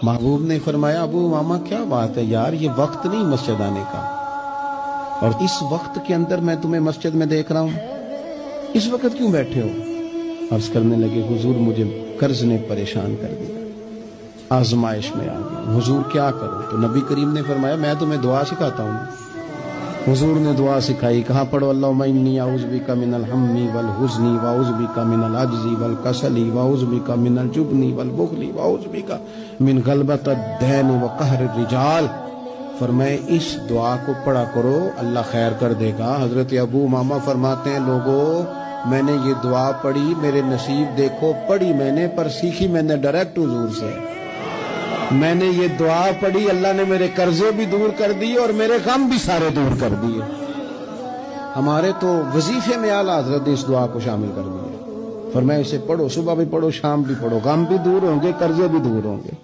محبوب نے فرمایا ابو امامہ کیا بات ہے یار، یہ وقت نہیں مسجد آنے کا، اور اس وقت کے اندر میں تمہیں مسجد میں دیکھ رہا ہوں، اس وقت کیوں بیٹھے ہو؟ عرض کرنے لگے حضور مجھے قرض نے پریشان کر دیا، آزمائش میں آ گیا، حضور کیا کروں؟ تو نبی کریم نے فرمایا میں تمہیں دعا سکھاتا ہوں۔ حضور نے دعا سکھائی، کہاں پڑھو اللہم انی اعوذ بک من الہم والحزن واعوذ بک من العجز والکسل واعوذ بک من الجبن والبخل واعوذ بک من غلبۃ الدین وقہر الرجال۔ فرمائے اس دعا کو پڑھا کرو، اللہ خیر کر دے گا۔ حضرت ابو امامہ فرماتے ہیں لوگوں میں نے یہ دعا پڑھی، میرے نصیب دیکھو، پڑھی میں نے پر سیکھی میں نے ڈائریکٹ حضور سے۔ میں نے یہ دعا پڑھی، اللہ نے میرے قرضے بھی دور کر دیے اور میرے غم بھی سارے دور کر دیے۔ ہمارے تو وظیفے میں اعلیٰ حضرت اس دعا کو شامل کر دیا۔ فرمایا اسے پڑھو، صبح بھی پڑھو، شام بھی پڑھو، غم بھی دور ہوں گے، قرضے بھی دور ہوں گے۔